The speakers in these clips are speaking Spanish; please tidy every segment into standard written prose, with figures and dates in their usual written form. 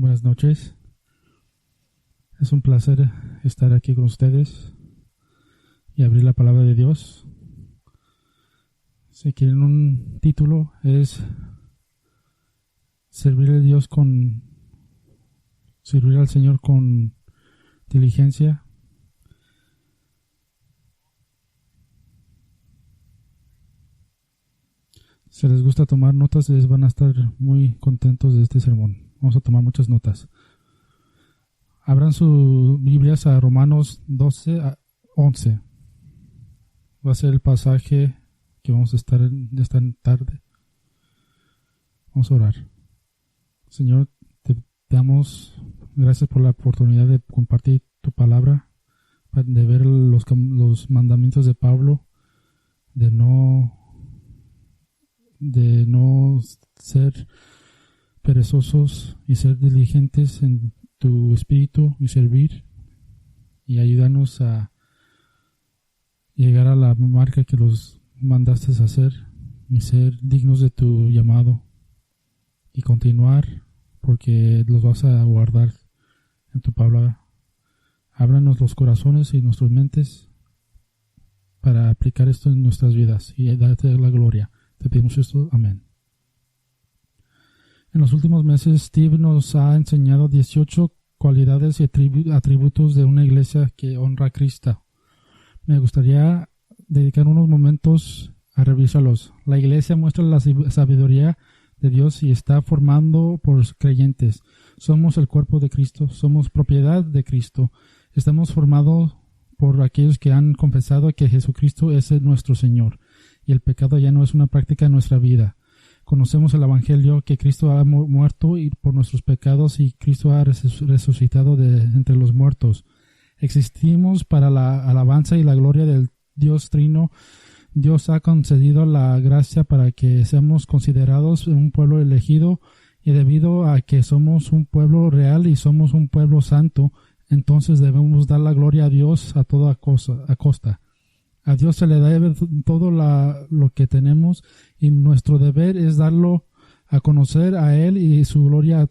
Buenas noches. Es un placer estar aquí con ustedes y abrir la palabra de Dios. Si quieren un título, es servir al Señor con diligencia. Si les gusta tomar notas, les van a estar muy contentos de este sermón. Vamos a tomar muchas notas. Abran sus Biblias a Romanos 12 a 11. Va a ser el pasaje que vamos a estar esta tarde. Vamos a orar. Señor, te damos gracias por la oportunidad de compartir tu palabra, de ver los mandamientos de Pablo, de no ser perezosos y ser diligentes en tu espíritu y servir, y ayúdanos a llegar a la marca que los mandaste a hacer y ser dignos de tu llamado y continuar, porque los vas a guardar en tu palabra. Ábranos los corazones y nuestras mentes para aplicar esto en nuestras vidas y darte la gloria. Te pedimos esto. Amén. En los últimos meses, Steve nos ha enseñado 18 cualidades y atributos de una iglesia que honra a Cristo. Me gustaría dedicar unos momentos a revisarlos. La iglesia muestra la sabiduría de Dios y está formando por creyentes. Somos el cuerpo de Cristo, somos propiedad de Cristo. Estamos formados por aquellos que han confesado que Jesucristo es nuestro Señor y el pecado ya no es una práctica en nuestra vida. Conocemos el Evangelio, que Cristo ha muerto por nuestros pecados y Cristo ha resucitado de entre los muertos. Existimos para la alabanza y la gloria del Dios Trino. Dios ha concedido la gracia para que seamos considerados un pueblo elegido, y debido a que somos un pueblo real y somos un pueblo santo, entonces debemos dar la gloria a Dios a toda costa. A Dios se le debe todo lo que tenemos, y nuestro deber es darlo a conocer a Él y su gloria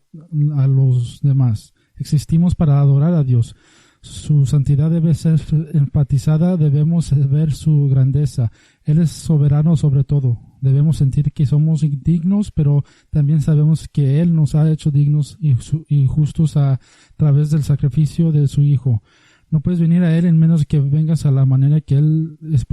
a los demás. Existimos para adorar a Dios. Su santidad debe ser enfatizada, debemos ver su grandeza. Él es soberano sobre todo. Debemos sentir que somos indignos, pero también sabemos que Él nos ha hecho dignos y justos a través del sacrificio de su Hijo. No puedes venir a Él en menos que vengas a la manera que Él es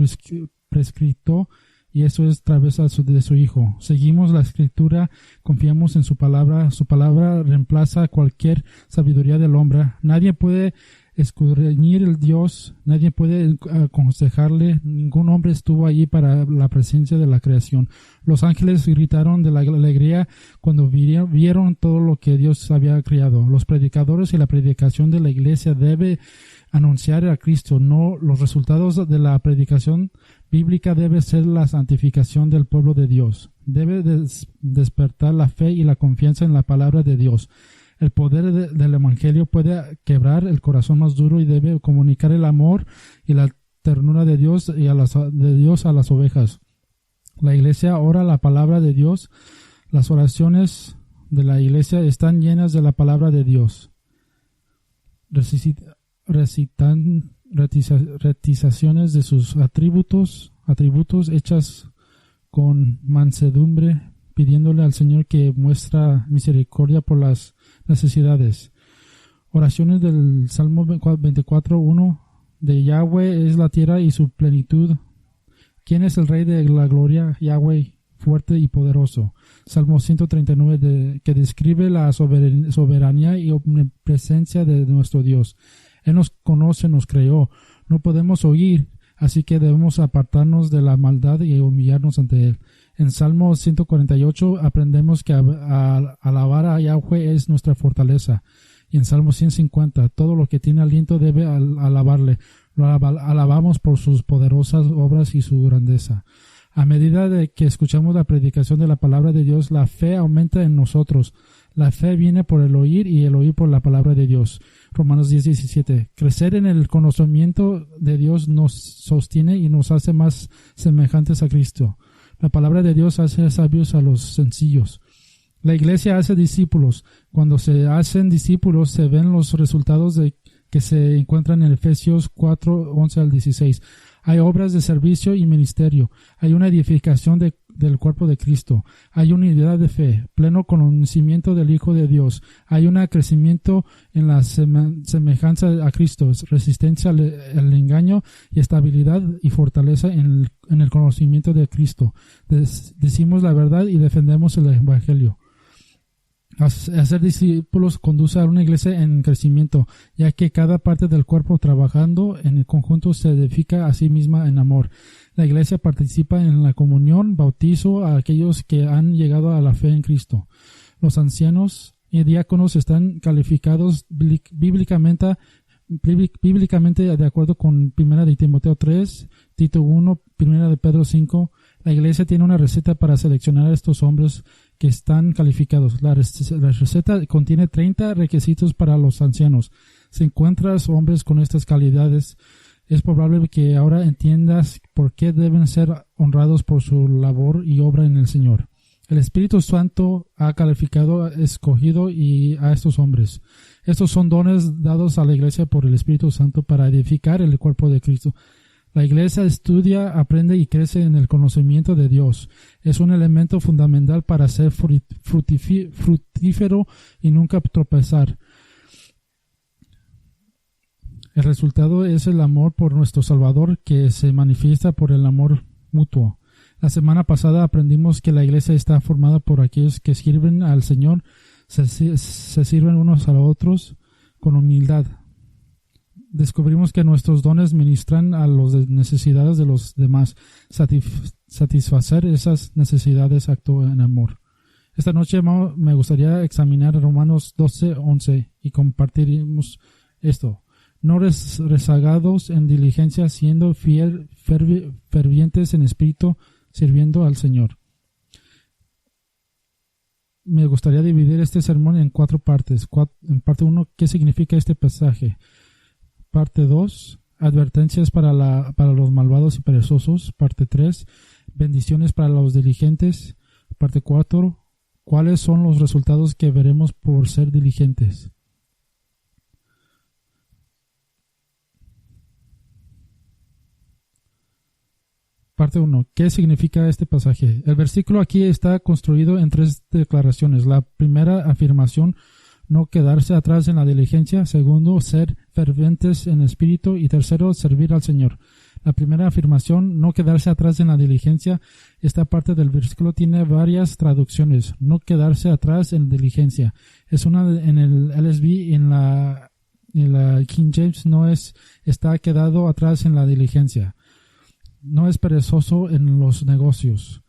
prescrito, y eso es a través de su Hijo. Seguimos la Escritura, confiamos en su palabra. Su palabra reemplaza cualquier sabiduría del hombre. Nadie puede escudriñar el Dios, nadie puede aconsejarle. Ningún hombre estuvo allí para la presencia de la creación. Los ángeles gritaron de la alegría cuando vieron todo lo que Dios había creado. Los predicadores y la predicación de la iglesia debe anunciar a Cristo, no los resultados de la predicación bíblica. Debe ser la santificación del pueblo de Dios. Debe despertar la fe y la confianza en la palabra de Dios. El poder del Evangelio puede quebrar el corazón más duro y debe comunicar el amor y la ternura de Dios a las ovejas. La iglesia ora la palabra de Dios. Las oraciones de la iglesia están llenas de la palabra de Dios. Recitan recitaciones de sus atributos hechas con mansedumbre, pidiéndole al Señor que muestra misericordia por las necesidades. Oraciones del Salmo 24:1. De Yahweh es la tierra y su plenitud. ¿Quién es el Rey de la gloria? Yahweh, fuerte y poderoso. Salmo 139, que describe la soberanía y omnipresencia de nuestro Dios. Él nos conoce, nos creó. No podemos oír, así que debemos apartarnos de la maldad y humillarnos ante Él. En Salmo 148 aprendemos que alabar a Yahweh es nuestra fortaleza. Y en Salmo 150, todo lo que tiene aliento debe alabarle. Lo alabamos por sus poderosas obras y su grandeza. A medida de que escuchamos la predicación de la palabra de Dios, la fe aumenta en nosotros. La fe viene por el oír y el oír por la palabra de Dios. Romanos 10:17. Crecer en el conocimiento de Dios nos sostiene y nos hace más semejantes a Cristo. La palabra de Dios hace sabios a los sencillos. La iglesia hace discípulos. Cuando se hacen discípulos se ven los resultados que se encuentran en Efesios 4, 11 al 16. Hay obras de servicio y ministerio. Hay una edificación del cuerpo de Cristo. Hay unidad de fe, pleno conocimiento del Hijo de Dios. Hay un crecimiento en la semejanza a Cristo, resistencia al engaño y estabilidad y fortaleza en el conocimiento de Cristo. Decimos la verdad y defendemos el Evangelio. Hacer discípulos conduce a una iglesia en crecimiento, ya que cada parte del cuerpo trabajando en el conjunto se edifica a sí misma en amor. La iglesia participa en la comunión, bautizo a aquellos que han llegado a la fe en Cristo. Los ancianos y diáconos están calificados bíblicamente de acuerdo con 1 de Timoteo 3, Tito 1, 1 de Pedro 5. La iglesia tiene una receta para seleccionar a estos hombres que están calificados. La receta contiene 30 requisitos para los ancianos. Si encuentras hombres con estas calidades, es probable que ahora entiendas por qué deben ser honrados por su labor y obra en el Señor. El Espíritu Santo ha calificado, escogido a estos hombres. Estos son dones dados a la iglesia por el Espíritu Santo para edificar el cuerpo de Cristo. La iglesia estudia, aprende y crece en el conocimiento de Dios. Es un elemento fundamental para ser fructífero y nunca tropezar. El resultado es el amor por nuestro Salvador, que se manifiesta por el amor mutuo. La semana pasada aprendimos que la iglesia está formada por aquellos que sirven al Señor, se sirven unos a los otros con humildad. Descubrimos que nuestros dones ministran a las necesidades de los demás. Satisfacer esas necesidades actúa en amor. Esta noche me gustaría examinar Romanos 12:11 y compartiremos esto. No rezagados en diligencia, siendo fervientes en espíritu, sirviendo al Señor. Me gustaría dividir este sermón en 4 partes. En parte 1, ¿qué significa este pasaje? Parte 2, advertencias para los malvados y perezosos. Parte 3, bendiciones para los diligentes. Parte 4, ¿cuáles son los resultados que veremos por ser diligentes? Parte 1. ¿Qué significa este pasaje? El versículo aquí está construido en 3 declaraciones. La primera afirmación, no quedarse atrás en la diligencia. Segundo, ser fervientes en espíritu. Y tercero, servir al Señor. La primera afirmación, no quedarse atrás en la diligencia. Esta parte del versículo tiene varias traducciones. No quedarse atrás en diligencia. Es una en el LSB, en la King James no está quedado atrás en la diligencia. No es perezoso en los negocios.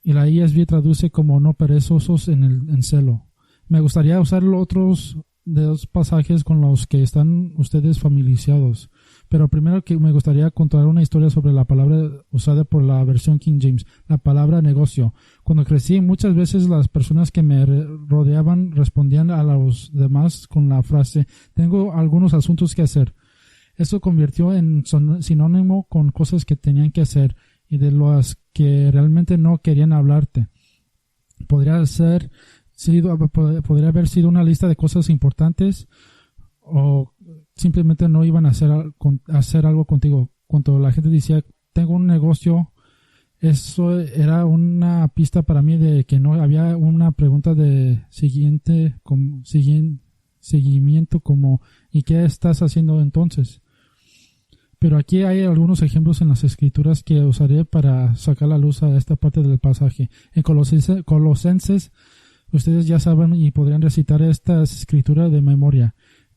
Y la ESV traduce como no perezosos en celo. Me gustaría usar otros de los pasajes con los que están ustedes familiarizados. Pero primero que me gustaría contar una historia sobre la palabra usada por la versión King James, la palabra negocio. Cuando crecí, muchas veces las personas que me rodeaban respondían a los demás con la frase, tengo algunos asuntos que hacer. Esto convirtió en sinónimo con cosas que tenían que hacer y de las que realmente no querían hablarte. Podría haber sido una lista de cosas importantes o simplemente no iban a hacer algo contigo. Cuando la gente decía, tengo un negocio, eso era una pista para mí de que no había una pregunta de seguimiento como ¿y qué estás haciendo entonces? Pero aquí hay algunos ejemplos en las escrituras que usaré para sacar la luz a esta parte del pasaje. En Colosenses, ustedes ya saben y podrían recitar esta escritura de memoria.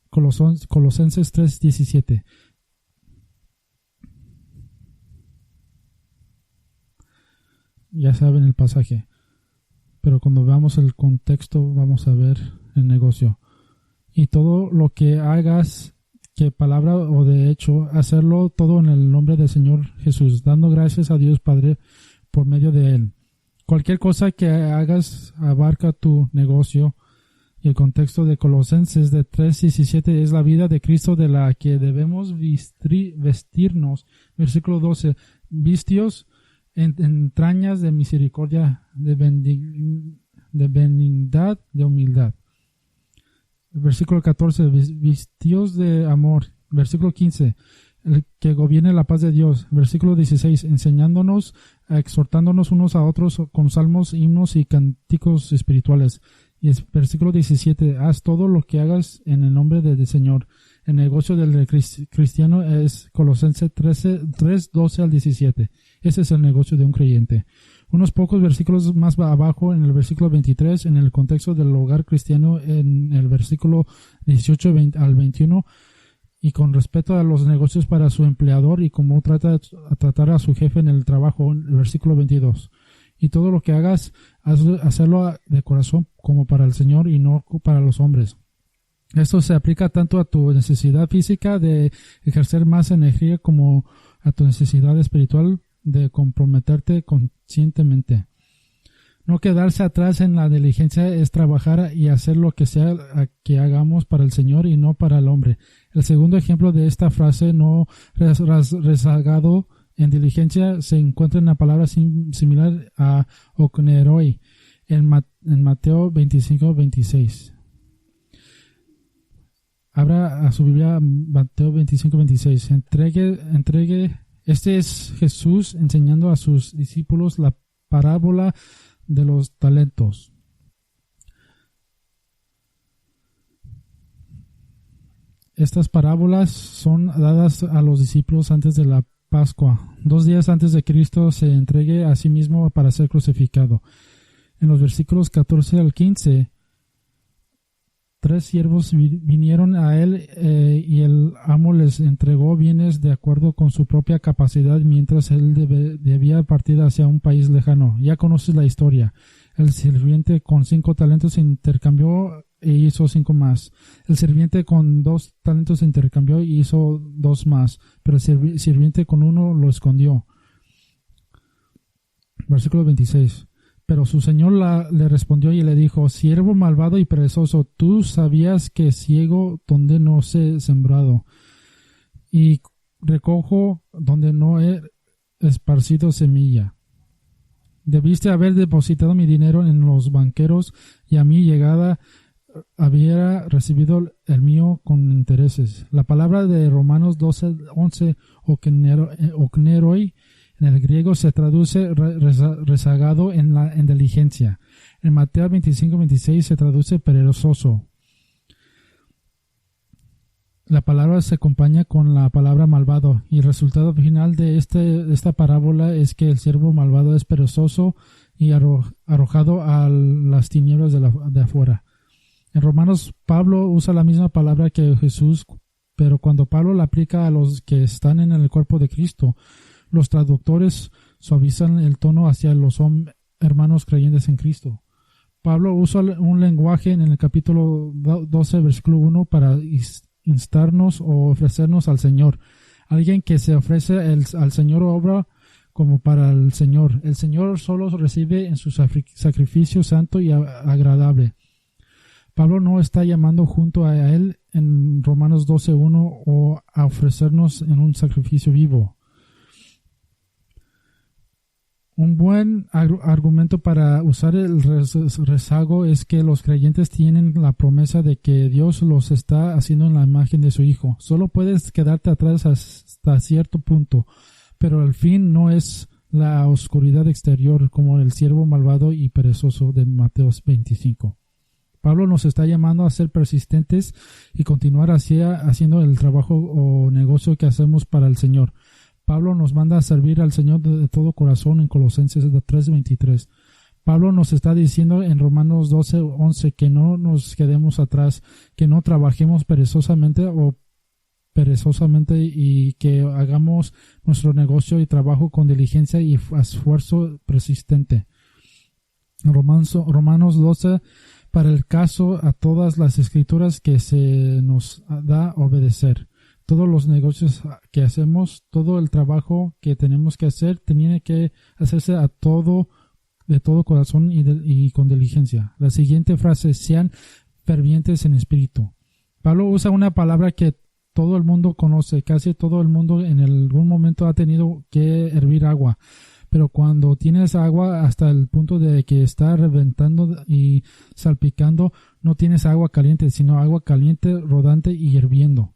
Colosenses 3:17. Ya saben el pasaje. Pero cuando veamos el contexto vamos a ver el negocio. Y todo lo que hagas, que palabra o de hecho, hacerlo todo en el nombre del Señor Jesús, dando gracias a Dios Padre por medio de Él. Cualquier cosa que hagas abarca tu negocio. Y el contexto de Colosenses de 3:17 es la vida de Cristo de la que debemos vestirnos. Versículo 12. Vistios en entrañas de misericordia, de de benignidad, de humildad. Versículo 14, vestidos de amor. Versículo 15, el que gobierne la paz de Dios. Versículo 16, enseñándonos, exhortándonos unos a otros con salmos, himnos y cánticos espirituales. Y versículo 17, haz todo lo que hagas en el nombre del Señor. El negocio del cristiano es Colosenses 3, 12 al 17. Ese es el negocio de un creyente. Unos pocos versículos más abajo, en el versículo 23, en el contexto del hogar cristiano, en el versículo 18 al 21, y con respecto a los negocios para su empleador y cómo tratar a su jefe en el trabajo, en el versículo 22. Y todo lo que hagas, hacerlo de corazón como para el Señor y no para los hombres. Esto se aplica tanto a tu necesidad física de ejercer más energía como a tu necesidad espiritual de comprometerte conscientemente. No quedarse atrás en la diligencia es trabajar y hacer lo que sea que hagamos para el Señor y no para el hombre. El segundo ejemplo de esta frase, no rezagado en diligencia, se encuentra en la palabra similar a okneroi en Mateo 25, 26. Abra a su Biblia Mateo 25, 26. Entregue. Este es Jesús enseñando a sus discípulos la parábola de los talentos. Estas parábolas son dadas a los discípulos antes de la Pascua, 2 días antes de Cristo se entregue a sí mismo para ser crucificado. En los versículos 14 al 15, 3 siervos vinieron a él y el amo les entregó bienes de acuerdo con su propia capacidad mientras él debía partir hacia un país lejano. Ya conoces la historia. El sirviente con 5 talentos intercambió e hizo 5 más. El sirviente con 2 talentos intercambió y hizo 2 más. Pero el sirviente con 1 lo escondió. Versículo 26. Pero su señor le respondió y le dijo: siervo malvado y perezoso, tú sabías que ciego donde no sé sembrado, y recojo donde no he esparcido semilla. Debiste haber depositado mi dinero en los banqueros, y a mi llegada había recibido el mío con intereses. La palabra de Romanos 12:11, okneroi, en el griego se traduce rezagado en diligencia. En Mateo 25:26 se traduce perezoso. La palabra se acompaña con la palabra malvado, y el resultado final de esta parábola es que el siervo malvado es perezoso y arrojado a las tinieblas de afuera. En Romanos, Pablo usa la misma palabra que Jesús, pero cuando Pablo la aplica a los que están en el cuerpo de Cristo, los traductores suavizan el tono hacia los hermanos creyentes en Cristo. Pablo usa un lenguaje en el capítulo 12, versículo 1 para instarnos o ofrecernos al Señor. Alguien que se ofrece al Señor obra como para el Señor. El Señor solo recibe en su sacrificio santo y agradable. Pablo no está llamando junto a él en Romanos 12:1 o a ofrecernos en un sacrificio vivo. Un buen argumento para usar el rezago es que los creyentes tienen la promesa de que Dios los está haciendo en la imagen de su Hijo. Solo puedes quedarte atrás hasta cierto punto, pero el fin no es la oscuridad exterior como el siervo malvado y perezoso de Mateo 25. Pablo nos está llamando a ser persistentes y continuar haciendo el trabajo o negocio que hacemos para el Señor. Pablo nos manda a servir al Señor de todo corazón en Colosenses 3:23. Pablo nos está diciendo en Romanos 12:11 que no nos quedemos atrás, que no trabajemos perezosamente y que hagamos nuestro negocio y trabajo con diligencia y esfuerzo persistente. Romanos 12, para el caso a todas las escrituras que se nos da obedecer. Todos los negocios que hacemos, todo el trabajo que tenemos que hacer, tiene que hacerse de todo corazón y con diligencia. La siguiente frase: sean fervientes en espíritu. Pablo usa una palabra que todo el mundo conoce. Casi todo el mundo en algún momento ha tenido que hervir agua. pero cuando tienes agua hasta el punto de que está reventando y salpicando, no tienes agua caliente, sino agua caliente, rodante y hirviendo.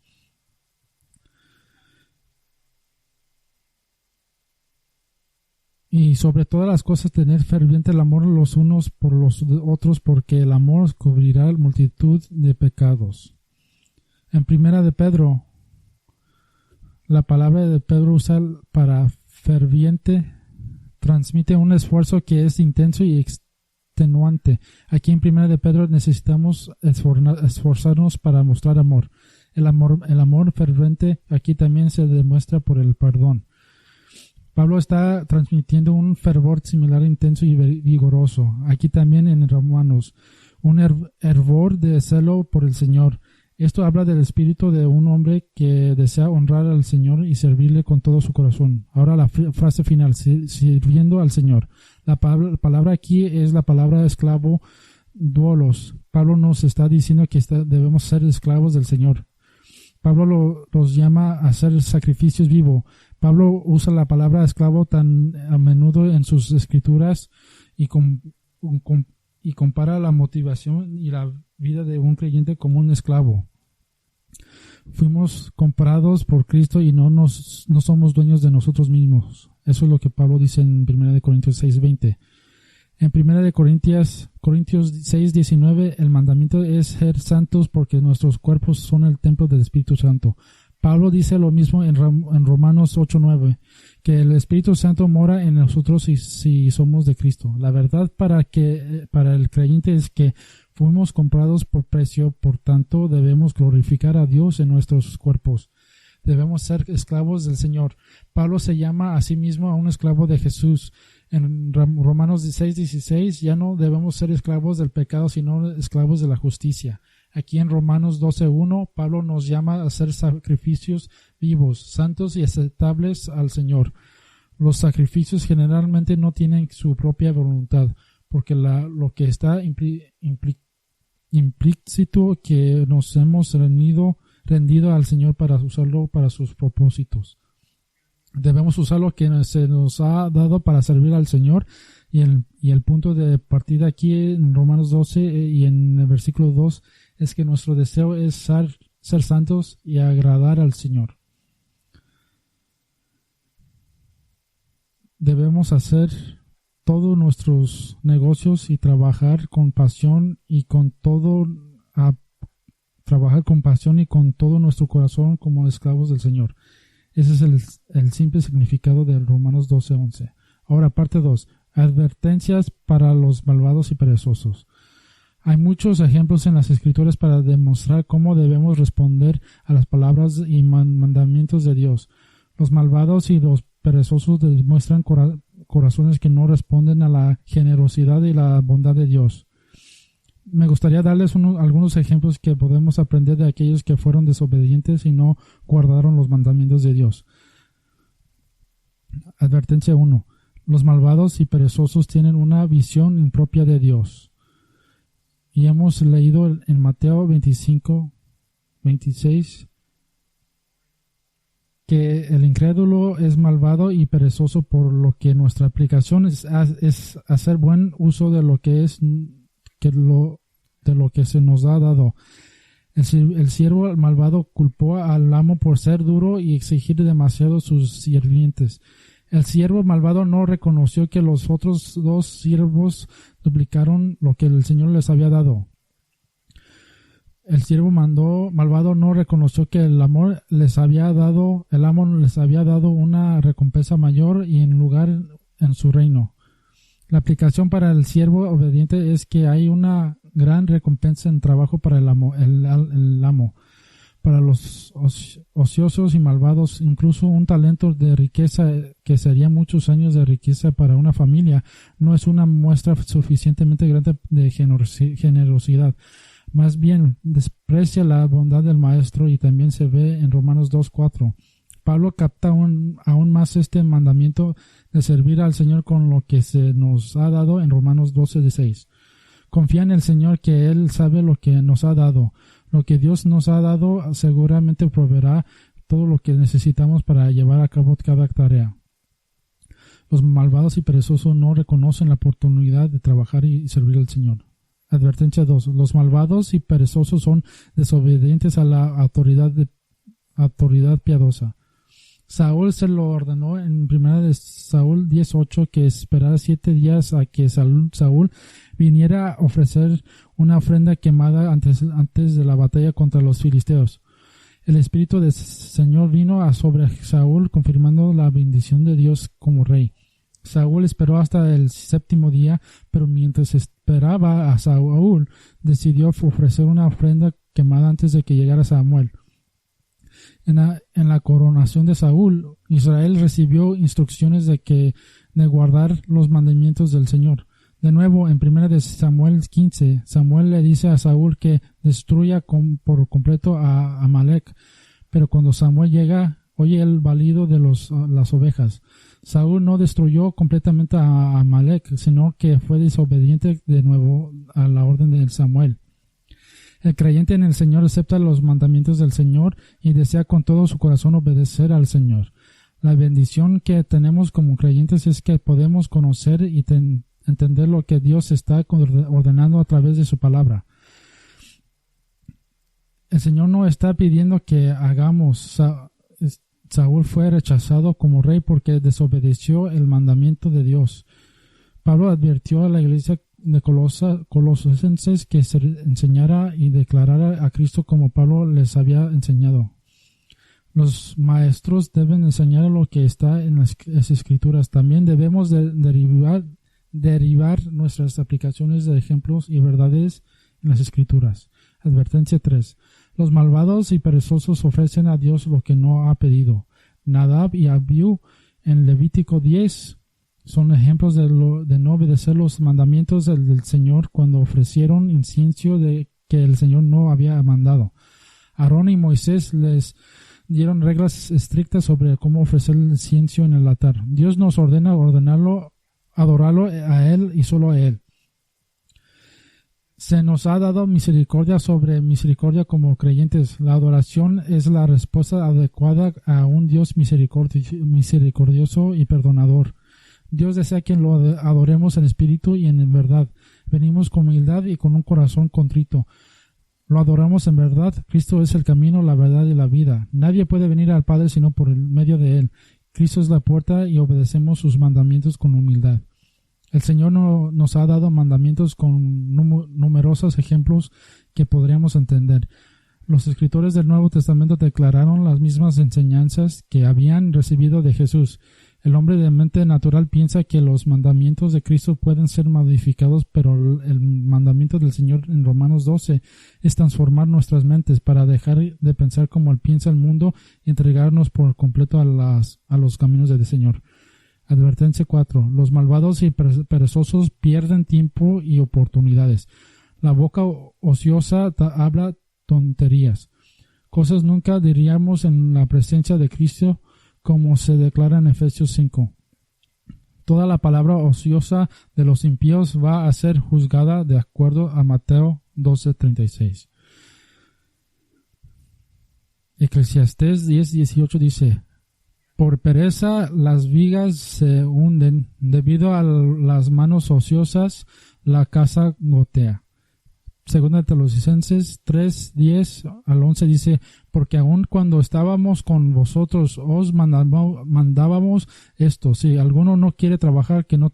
Y sobre todas las cosas tener ferviente el amor los unos por los otros, porque el amor cubrirá multitud de pecados. En primera de Pedro, la palabra de Pedro usa para ferviente, transmite un esfuerzo que es intenso y extenuante. Aquí en primera de Pedro necesitamos esforzarnos para mostrar amor. El amor ferviente aquí también se demuestra por el perdón. Pablo está transmitiendo un fervor similar, intenso y vigoroso. Aquí también en Romanos, un hervor de celo por el Señor. Esto habla del espíritu de un hombre que desea honrar al Señor y servirle con todo su corazón. Ahora la frase final, sirviendo al Señor. La palabra aquí es la palabra esclavo, doulos. Pablo nos está diciendo que debemos ser esclavos del Señor. Pablo los llama a hacer sacrificios vivos. Pablo usa la palabra esclavo tan a menudo en sus escrituras y compara la motivación y la vida de un creyente como un esclavo. Fuimos comprados por Cristo y no somos dueños de nosotros mismos. Eso es lo que Pablo dice en 1 Corintios 6:20. En 1 Corintios 6:19 el mandamiento es ser santos porque nuestros cuerpos son el templo del Espíritu Santo. Pablo dice lo mismo en Romanos 8:9, que el Espíritu Santo mora en nosotros si somos de Cristo. La verdad para el creyente es que fuimos comprados por precio, por tanto debemos glorificar a Dios en nuestros cuerpos. Debemos ser esclavos del Señor. Pablo se llama a sí mismo a un esclavo de Jesús. En Romanos 16:16 ya no debemos ser esclavos del pecado, sino esclavos de la justicia. Aquí en Romanos 12:1, Pablo nos llama a hacer sacrificios vivos, santos y aceptables al Señor. Los sacrificios generalmente no tienen su propia voluntad, porque lo que está implícito que nos hemos rendido al Señor para usarlo para sus propósitos. Debemos usar lo que se nos ha dado para servir al Señor, y el punto de partida aquí en Romanos 12 y en el versículo 2 es que nuestro deseo es ser santos y agradar al Señor. Debemos hacer todos nuestros negocios y trabajar con pasión y con todo nuestro corazón como esclavos del Señor. Ese es el simple significado de Romanos 12:11. Ahora, parte 2. Advertencias para los malvados y perezosos. Hay muchos ejemplos en las Escrituras para demostrar cómo debemos responder a las palabras y mandamientos de Dios. Los malvados y los perezosos demuestran corazones que no responden a la generosidad y la bondad de Dios. Me gustaría darles algunos ejemplos que podemos aprender de aquellos que fueron desobedientes y no guardaron los mandamientos de Dios. Advertencia 1. Los malvados y perezosos tienen una visión impropia de Dios. Y hemos leído en Mateo 25:26 que el incrédulo es malvado y perezoso, por lo que nuestra aplicación es hacer buen uso de lo que se nos ha dado. El siervo malvado culpó al amo por ser duro y exigir demasiado a sus sirvientes. El siervo malvado no reconoció que los otros dos siervos duplicaron lo que el Señor les había dado. El siervo malvado no reconoció que el amo les había dado una recompensa mayor y en lugar en su reino. La aplicación para el siervo obediente es que hay una gran recompensa en trabajo para el amo. Para los ociosos y malvados, incluso un talento de riqueza que sería muchos años de riqueza para una familia no es una muestra suficientemente grande de generosidad. Más bien, desprecia la bondad del maestro, y también se ve en Romanos 2:4. Pablo capta aún más este mandamiento de servir al Señor con lo que se nos ha dado en Romanos 12:6. Confía en el Señor, que Él sabe lo que nos ha dado. Lo que Dios nos ha dado seguramente proveerá todo lo que necesitamos para llevar a cabo cada tarea. Los malvados y perezosos no reconocen la oportunidad de trabajar y servir al Señor. Advertencia 2. Los malvados y perezosos son desobedientes a la autoridad piadosa. Saúl se lo ordenó en 1 de Saúl 10:8 que esperara 7 días a que Saúl viniera a ofrecer una ofrenda quemada antes de la batalla contra los filisteos. El Espíritu del Señor vino sobre Saúl, confirmando la bendición de Dios como rey. Saúl esperó hasta el 7º día, pero mientras esperaba a Saúl, decidió ofrecer una ofrenda quemada antes de que llegara Samuel. En la coronación de Saúl, Israel recibió instrucciones de guardar los mandamientos del Señor. De nuevo, en 1 de Samuel 15, Samuel le dice a Saúl que destruya por completo a Amalek. Pero cuando Samuel llega, oye el balido de las ovejas. Saúl no destruyó completamente a Amalek, sino que fue desobediente de nuevo a la orden de Samuel. El creyente en el Señor acepta los mandamientos del Señor y desea con todo su corazón obedecer al Señor. La bendición que tenemos como creyentes es que podemos conocer y entender lo que Dios está ordenando a través de su palabra. El Señor no está pidiendo que hagamos. Saúl fue rechazado como rey porque desobedeció el mandamiento de Dios. Pablo advirtió a la iglesia de Colosenses que se enseñara y declarara a Cristo como Pablo les había enseñado. Los maestros deben enseñar lo que está en las Escrituras. También debemos derivar nuestras aplicaciones de ejemplos y verdades en las Escrituras. Advertencia 3. Los malvados y perezosos ofrecen a Dios lo que no ha pedido. Nadab y Abiú en Levítico 10 son ejemplos de no obedecer los mandamientos del Señor cuando ofrecieron incienso que el Señor no había mandado. Aarón y Moisés les dieron reglas estrictas sobre cómo ofrecer el incienso en el altar. Dios nos ordena adorarlo a Él y solo a Él. Se nos ha dado misericordia sobre misericordia como creyentes. La adoración es la respuesta adecuada a un Dios misericordioso y perdonador. Dios desea que lo adoremos en espíritu y en verdad. Venimos con humildad y con un corazón contrito. Lo adoramos en verdad. Cristo es el camino, la verdad y la vida. Nadie puede venir al Padre sino por el medio de Él. Cristo es la puerta y obedecemos sus mandamientos con humildad. El Señor nos ha dado mandamientos con numerosos ejemplos que podríamos entender. Los escritores del Nuevo Testamento declararon las mismas enseñanzas que habían recibido de Jesús. El hombre de mente natural piensa que los mandamientos de Cristo pueden ser modificados, pero el mandamiento del Señor en Romanos 12 es transformar nuestras mentes para dejar de pensar como Él piensa el mundo y entregarnos por completo a los caminos del Señor. Advertencia 4. Los malvados y perezosos pierden tiempo y oportunidades. La boca ociosa habla tonterías. Cosas nunca diríamos en la presencia de Cristo, como se declara en Efesios 5. Toda la palabra ociosa de los impíos va a ser juzgada de acuerdo a Mateo 12:36. Eclesiastés 10:18 dice: por pereza las vigas se hunden, debido a las manos ociosas la casa gotea. Segunda de Tesalonicenses 3:10-11 dice: porque aun cuando estábamos con vosotros os mandábamos esto, si alguno no quiere trabajar, que no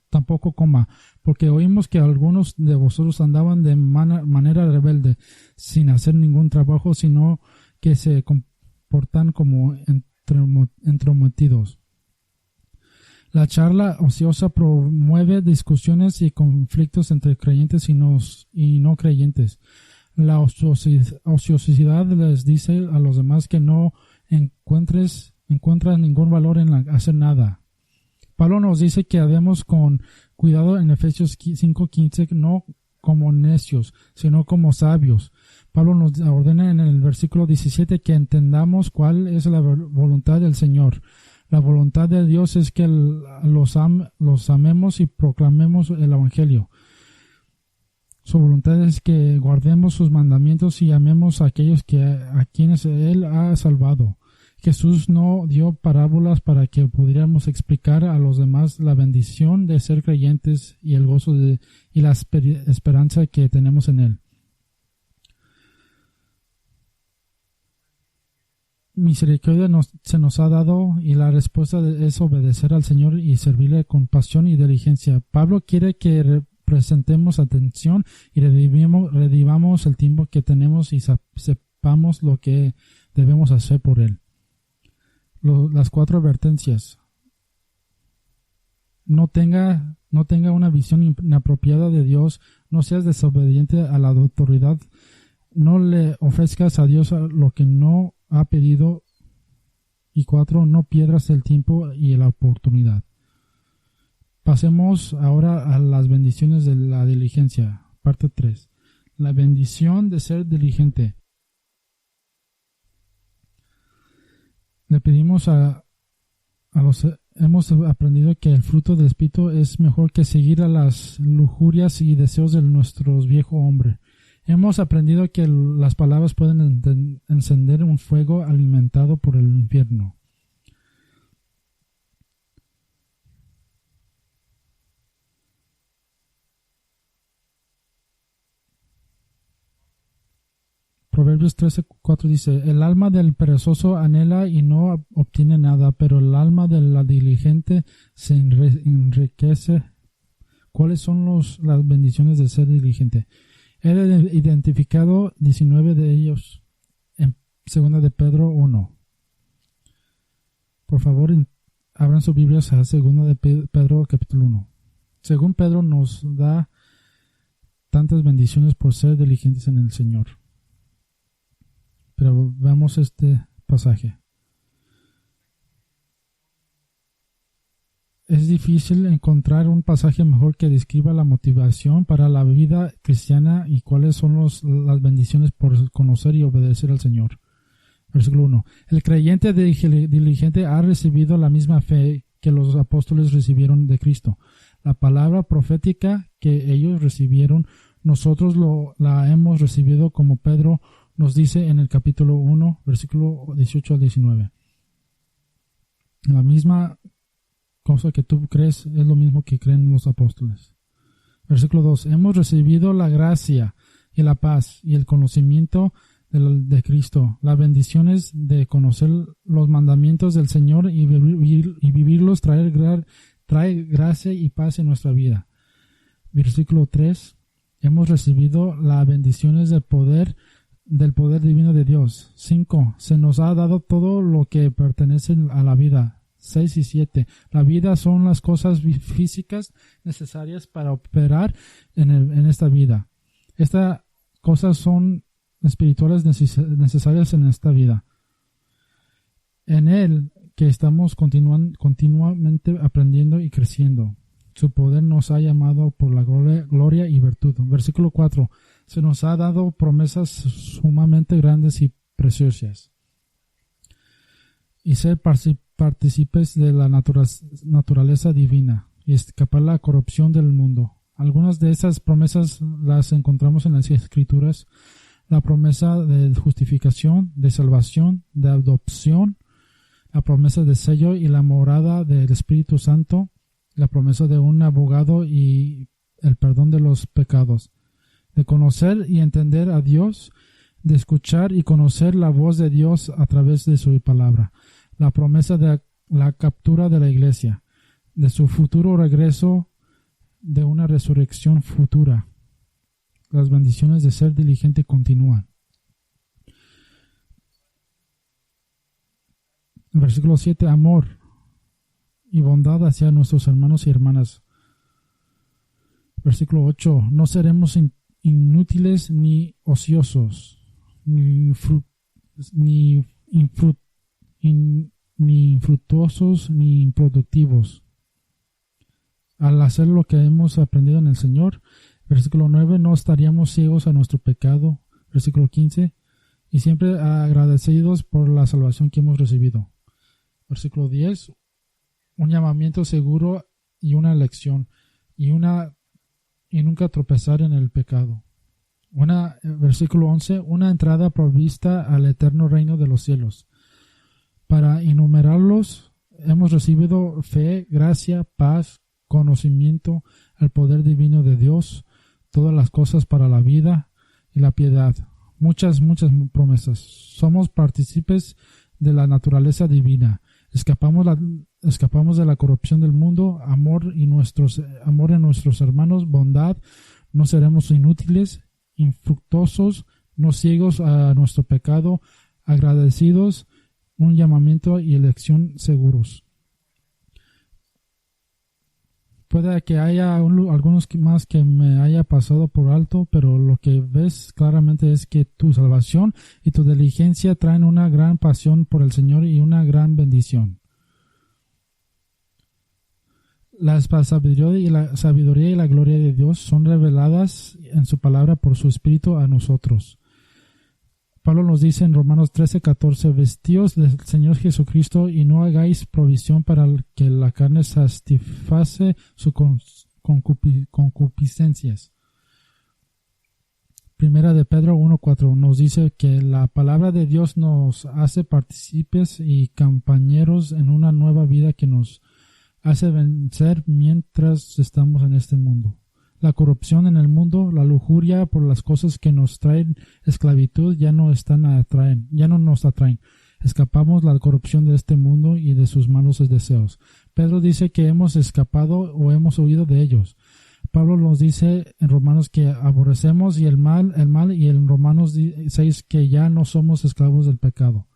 tampoco coma, porque oímos que algunos de vosotros andaban de manera rebelde, sin hacer ningún trabajo, sino que se comportan como entrometidos. La charla ociosa promueve discusiones y conflictos entre creyentes y no creyentes. La ociosidad les dice a los demás que no encuentran ningún valor en hacer nada. Pablo nos dice que debemos con cuidado en Efesios 5:15, no como necios, sino como sabios. Pablo nos ordena en el versículo 17 que entendamos cuál es la voluntad del Señor. La voluntad de Dios es que los amemos y proclamemos el Evangelio. Su voluntad es que guardemos sus mandamientos y amemos a aquellos a quienes Él ha salvado. Jesús no dio parábolas para que pudiéramos explicar a los demás la bendición de ser creyentes y el gozo y la esperanza que tenemos en Él. Misericordia se nos ha dado y la respuesta es obedecer al Señor y servirle con pasión y diligencia. Pablo quiere que presentemos atención y redivamos el tiempo que tenemos y sepamos lo que debemos hacer por Él. Las 4 advertencias. No tenga una visión inapropiada de Dios, no seas desobediente a la autoridad, no le ofrezcas a Dios lo que no ha pedido, y 4, no pierdas el tiempo y la oportunidad. Pasemos ahora a las bendiciones de la diligencia, parte 3. La bendición de ser diligente. Le pedimos hemos aprendido que el fruto del Espíritu es mejor que seguir a las lujurias y deseos de nuestro viejo hombre. Hemos aprendido que las palabras pueden encender un fuego alimentado por el infierno. Proverbios 13:4 dice: el alma del perezoso anhela y no obtiene nada, pero el alma de la diligente se enriquece. ¿Cuáles son las bendiciones de ser diligente? He identificado 19 de ellos en 2 de Pedro 1. Por favor, abran sus Biblias a 2 de Pedro capítulo 1. Según Pedro nos da tantas bendiciones por ser diligentes en el Señor. Pero veamos este pasaje. Es difícil encontrar un pasaje mejor que describa la motivación para la vida cristiana y cuáles son las bendiciones por conocer y obedecer al Señor. Versículo 1. El creyente diligente ha recibido la misma fe que los apóstoles recibieron de Cristo. La palabra profética que ellos recibieron, nosotros la hemos recibido, como Pedro nos dice en el capítulo 1, versículo 18 al 19. La misma cosa que tú crees es lo mismo que creen los apóstoles. Versículo 2. Hemos recibido la gracia y la paz y el conocimiento de Cristo, las bendiciones de conocer los mandamientos del Señor y vivirlos trae gracia y paz en nuestra vida. Versículo 3. Hemos recibido las bendiciones del poder divino de Dios. 5. Se nos ha dado todo lo que pertenece a la vida. 6 y 7. La vida son las cosas físicas necesarias para operar en esta vida. Estas cosas son espirituales necesarias en esta vida. En Él que estamos continuamente aprendiendo y creciendo. Su poder nos ha llamado por la gloria y virtud. Versículo 4. Se nos ha dado promesas sumamente grandes y preciosas. Y ser partícipes de la naturaleza divina y escapar la corrupción del mundo. Algunas de esas promesas las encontramos en las Escrituras. La promesa de justificación, de salvación, de adopción, la promesa de sello y la morada del Espíritu Santo, la promesa de un abogado y el perdón de los pecados, de conocer y entender a Dios, de escuchar y conocer la voz de Dios a través de su palabra, la promesa de la captura de la iglesia, de su futuro regreso, de una resurrección futura. Las bendiciones de ser diligente continúan. Versículo 7. Amor y bondad hacia nuestros hermanos y hermanas. Versículo 8. No seremos inútiles ni ociosos, ni infructuosos ni improductivos. Al hacer lo que hemos aprendido en el Señor. Versículo 9. No estaríamos ciegos a nuestro pecado. Versículo 15. Y siempre agradecidos por la salvación que hemos recibido. Versículo 10. Un llamamiento seguro y una elección. Y nunca tropezar en el pecado. Versículo 11. Una entrada provista al eterno reino de los cielos. Para enumerarlos, hemos recibido fe, gracia, paz, conocimiento, el poder divino de Dios, todas las cosas para la vida y la piedad. Muchas promesas. Somos partícipes de la naturaleza divina. Escapamos de la corrupción del mundo, amor en nuestros hermanos, bondad. No seremos inútiles, infructuosos, no ciegos a nuestro pecado, agradecidos, un llamamiento y elección seguros. Puede que haya algunos más que me haya pasado por alto, pero lo que ves claramente es que tu salvación y tu diligencia traen una gran pasión por el Señor y una gran bendición. La sabiduría y la gloria de Dios son reveladas en su palabra por su Espíritu a nosotros. Pablo nos dice en Romanos 13:14, vestíos del Señor Jesucristo y no hagáis provisión para que la carne satisface sus concupiscencias. Primera de Pedro 1:4 nos dice que la palabra de Dios nos hace partícipes y compañeros en una nueva vida que nos hace vencer mientras estamos en este mundo. La corrupción en el mundo, la lujuria por las cosas que nos traen esclavitud ya no nos atraen. Escapamos la corrupción de este mundo y de sus malos deseos. Pedro dice que hemos escapado o hemos huido de ellos. Pablo nos dice en Romanos que aborrecemos el mal y en Romanos 6 que ya no somos esclavos del pecado.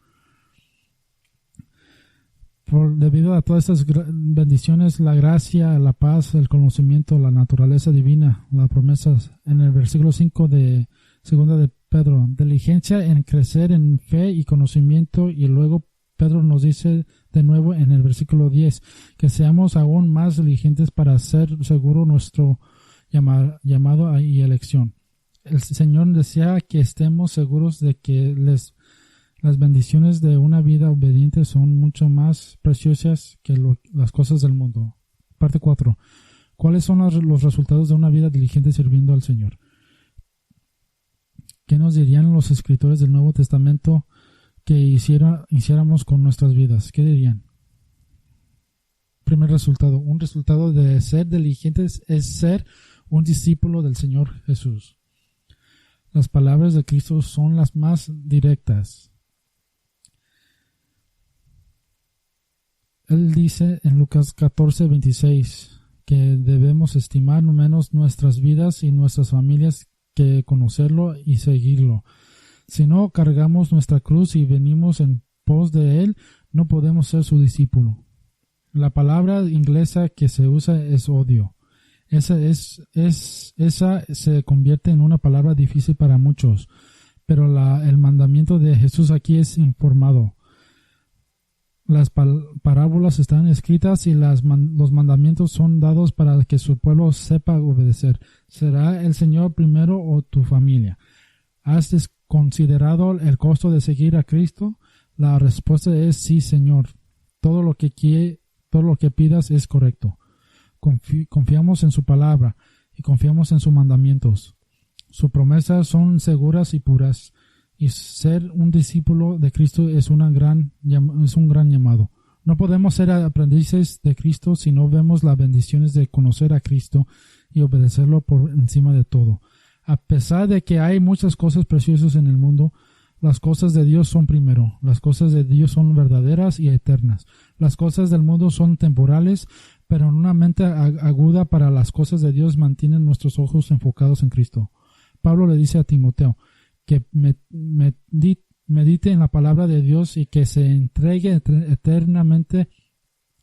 Debido a todas estas bendiciones, la gracia, la paz, el conocimiento, la naturaleza divina, las promesas, en el versículo 5 de 2 de Pedro, diligencia en crecer en fe y conocimiento, y luego Pedro nos dice de nuevo en el versículo 10 que seamos aún más diligentes para hacer seguro nuestro llamado y elección. El Señor desea que estemos seguros de que las bendiciones de una vida obediente son mucho más preciosas que las cosas del mundo. Parte 4. ¿Cuáles son los resultados de una vida diligente sirviendo al Señor? ¿Qué nos dirían los escritores del Nuevo Testamento que hiciéramos con nuestras vidas? ¿Qué dirían? Primer resultado. Un resultado de ser diligentes es ser un discípulo del Señor Jesús. Las palabras de Cristo son las más directas. Él dice en Lucas 14:26 que debemos estimar no menos nuestras vidas y nuestras familias que conocerlo y seguirlo. Si no cargamos nuestra cruz y venimos en pos de Él, no podemos ser su discípulo. La palabra inglesa que se usa es odio. Esa se convierte en una palabra difícil para muchos, pero el mandamiento de Jesús aquí es informado. Las parábolas están escritas y los mandamientos son dados para que su pueblo sepa obedecer. ¿Será el Señor primero o tu familia? ¿Has considerado el costo de seguir a Cristo? La respuesta es sí, Señor. Todo lo que pidas es correcto. Confiamos en su palabra y confiamos en sus mandamientos. Sus promesas son seguras y puras. Y ser un discípulo de Cristo es un gran llamado. No podemos ser aprendices de Cristo si no vemos las bendiciones de conocer a Cristo y obedecerlo por encima de todo. A pesar de que hay muchas cosas preciosas en el mundo, las cosas de Dios son primero. Las cosas de Dios son verdaderas y eternas. Las cosas del mundo son temporales, pero una mente aguda para las cosas de Dios mantiene nuestros ojos enfocados en Cristo. Pablo le dice a Timoteo que medite en la palabra de Dios y que se entregue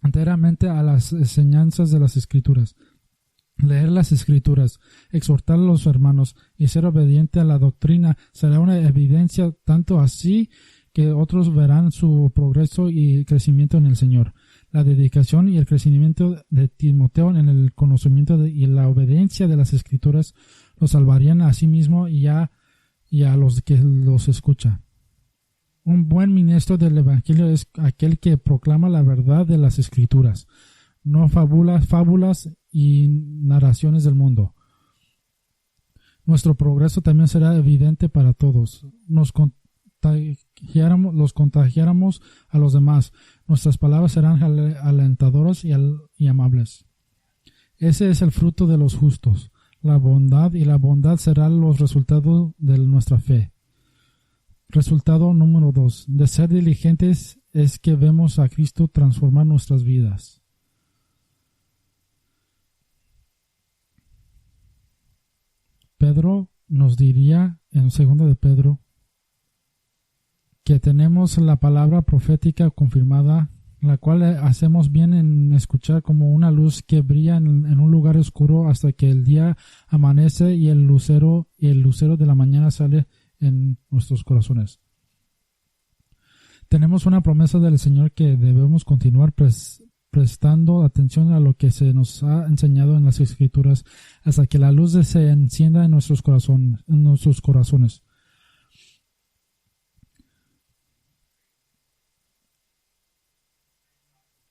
enteramente a las enseñanzas de las Escrituras. Leer las Escrituras, exhortar a los hermanos y ser obediente a la doctrina será una evidencia tanto así que otros verán su progreso y crecimiento en el Señor. La dedicación y el crecimiento de Timoteo en el conocimiento y la obediencia de las Escrituras lo salvarían a sí mismo y a los que los escuchan. Un buen ministro del Evangelio es aquel que proclama la verdad de las Escrituras, no fábulas y narraciones del mundo. Nuestro progreso también será evidente para todos. Nos contagiáramos a los demás. Nuestras palabras serán alentadoras y amables. Ese es el fruto de los justos, la bondad, y la bondad serán los resultados de nuestra fe. Resultado número 2. De ser diligentes es que vemos a Cristo transformar nuestras vidas. Pedro nos diría en 2 de Pedro que tenemos la palabra profética confirmada, la cual hacemos bien en escuchar como una luz que brilla en un lugar oscuro hasta que el día amanece y el lucero de la mañana sale en nuestros corazones. Tenemos una promesa del Señor que debemos continuar prestando atención a lo que se nos ha enseñado en las Escrituras hasta que la luz se encienda en nuestros corazones.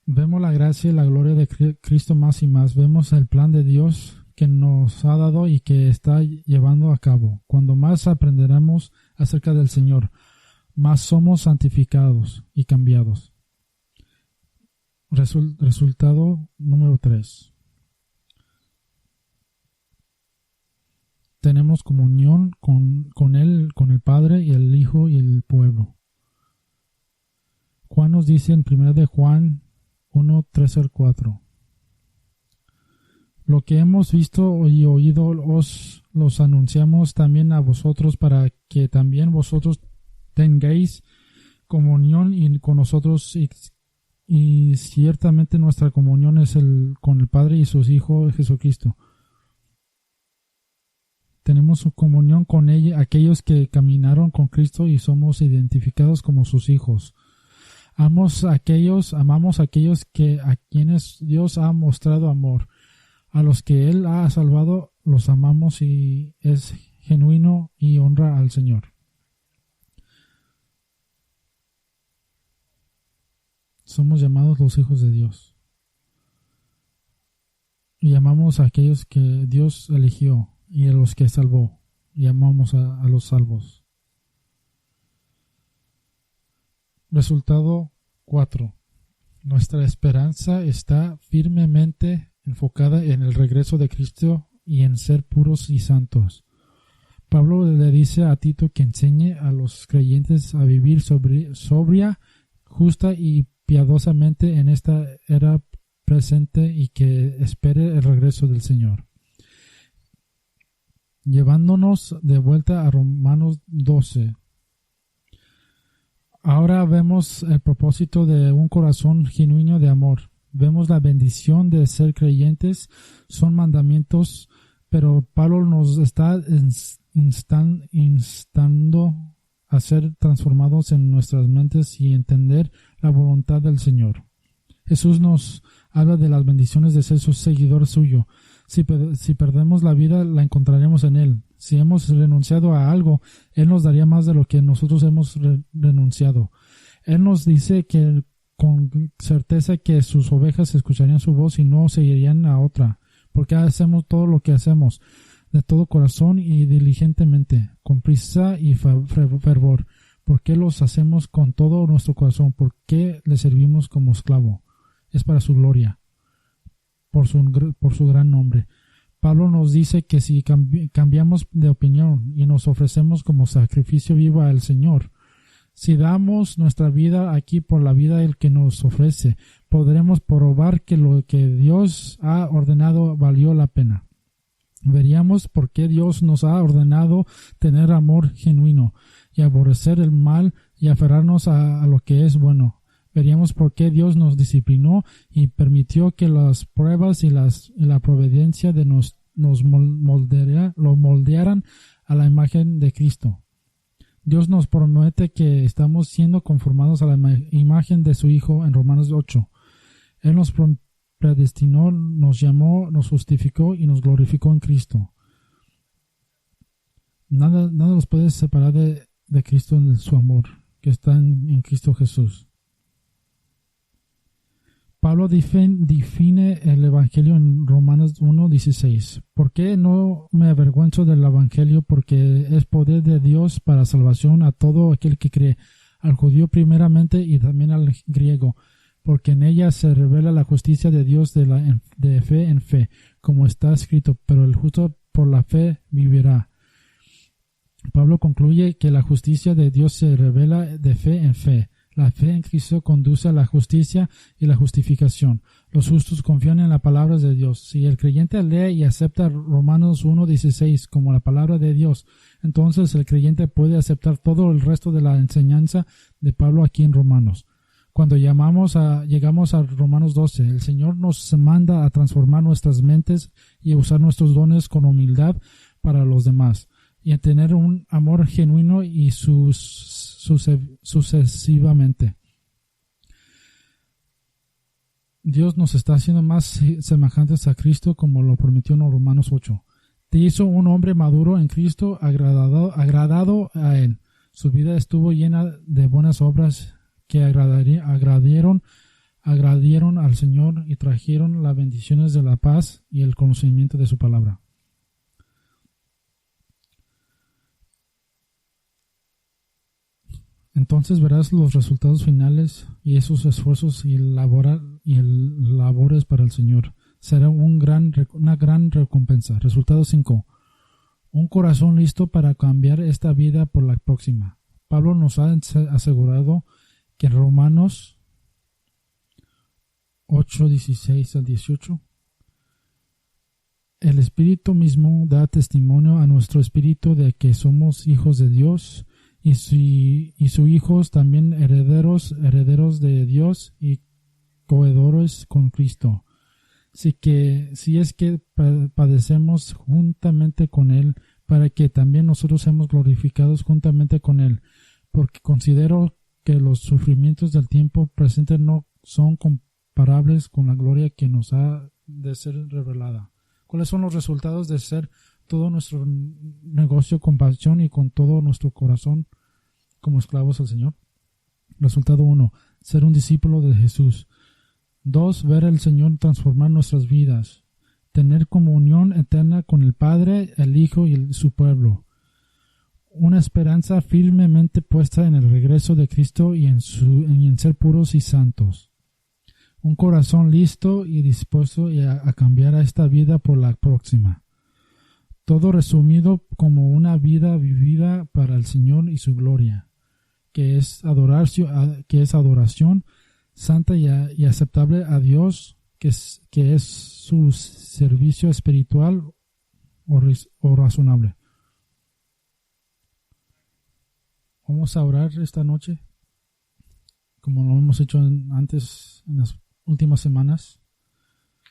Vemos la gracia y la gloria de Cristo más y más. Vemos el plan de Dios que nos ha dado y que está llevando a cabo. Cuando más aprenderemos acerca del Señor, más somos santificados y cambiados. Resultado número 3. Tenemos comunión con Él, con el Padre y el Hijo y el pueblo. Juan nos dice en 1 de Juan 1, 3 al 4. Lo que hemos visto y oído os los anunciamos también a vosotros para que también vosotros tengáis comunión con nosotros y ciertamente nuestra comunión es con el Padre y su Hijo Jesucristo. Tenemos su comunión con aquellos que caminaron con Cristo y somos identificados como sus hijos. Amamos a aquellos a quienes Dios ha mostrado amor. A los que Él ha salvado los amamos y es genuino y honra al Señor. Somos llamados los hijos de Dios. Y amamos a aquellos que Dios eligió y a los que salvó. Y amamos a los salvos. Resultado 4. Nuestra esperanza está firmemente enfocada en el regreso de Cristo y en ser puros y santos. Pablo le dice a Tito que enseñe a los creyentes a vivir sobria, justa y piadosamente en esta era presente y que espere el regreso del Señor. Llevándonos de vuelta a Romanos 12. Ahora vemos el propósito de un corazón genuino de amor. Vemos la bendición de ser creyentes, son mandamientos, pero Pablo nos está instando a ser transformados en nuestras mentes y entender la voluntad del Señor. Jesús nos habla de las bendiciones de ser su seguidor suyo. Si perdemos la vida, la encontraremos en Él. Si hemos renunciado a algo, Él nos daría más de lo que nosotros hemos renunciado. Él nos dice que con certeza que sus ovejas escucharían su voz y no seguirían a otra, porque hacemos todo lo que hacemos, de todo corazón y diligentemente, con prisa y fervor. ¿Por qué los hacemos con todo nuestro corazón? ¿Por qué le servimos como esclavo? Es para su gloria, por su gran nombre. Pablo nos dice que si cambiamos de opinión y nos ofrecemos como sacrificio vivo al Señor, si damos nuestra vida aquí por la vida del que nos ofrece, podremos probar que lo que Dios ha ordenado valió la pena. Veríamos por qué Dios nos ha ordenado tener amor genuino y aborrecer el mal y aferrarnos a lo que es bueno. Veríamos por qué Dios nos disciplinó y permitió que las pruebas y la providencia de nos moldearan a la imagen de Cristo. Dios nos promete que estamos siendo conformados a la imagen de su Hijo en Romanos 8. Él nos predestinó, nos llamó, nos justificó y nos glorificó en Cristo. Nada nos puede separar de Cristo en su amor, que está en Cristo Jesús. Pablo define el Evangelio en Romanos 1:16. ¿Por qué no me avergüenzo del Evangelio? Porque es poder de Dios para salvación a todo aquel que cree, al judío primeramente y también al griego, porque en ella se revela la justicia de Dios de fe en fe, como está escrito, pero el justo por la fe vivirá. Pablo concluye que la justicia de Dios se revela de fe en fe. La fe en Cristo conduce a la justicia y la justificación. Los justos confían en las palabras de Dios. Si el creyente lee y acepta Romanos 1:16 como la palabra de Dios, entonces el creyente puede aceptar todo el resto de la enseñanza de Pablo aquí en Romanos. Cuando llegamos a Romanos 12, el Señor nos manda a transformar nuestras mentes y a usar nuestros dones con humildad para los demás, y a tener un amor genuino y sucesivamente. Dios nos está haciendo más semejantes a Cristo, como lo prometió en Romanos 8. Te hizo un hombre maduro en Cristo, agradado a Él. Su vida estuvo llena de buenas obras que agradieron al Señor y trajeron las bendiciones de la paz y el conocimiento de su palabra. Entonces verás los resultados finales y esos esfuerzos y labores para el Señor. Será una gran recompensa. Resultado 5. Un corazón listo para cambiar esta vida por la próxima. Pablo nos ha asegurado que en Romanos 8:16-18 el Espíritu mismo da testimonio a nuestro espíritu de que somos hijos de Dios, y sus hijos también herederos de Dios y coherederos con Cristo. Si es que padecemos juntamente con Él, para que también nosotros seamos glorificados juntamente con Él, porque considero que los sufrimientos del tiempo presente no son comparables con la gloria que nos ha de ser revelada. ¿Cuáles son los resultados de ser todo nuestro negocio con pasión y con todo nuestro corazón como esclavos al Señor? Resultado 1. Ser un discípulo de Jesús. 2. Ver al Señor transformar nuestras vidas. Tener comunión eterna con el Padre, el Hijo y su pueblo. Una esperanza firmemente puesta en el regreso de Cristo y en ser puros y santos. Un corazón listo y dispuesto a cambiar a esta vida por la próxima. Todo resumido como una vida vivida para el Señor y su gloria, que es adoración santa y aceptable a Dios, que es su servicio espiritual o razonable. Vamos a orar esta noche, como lo hemos hecho antes en las últimas semanas.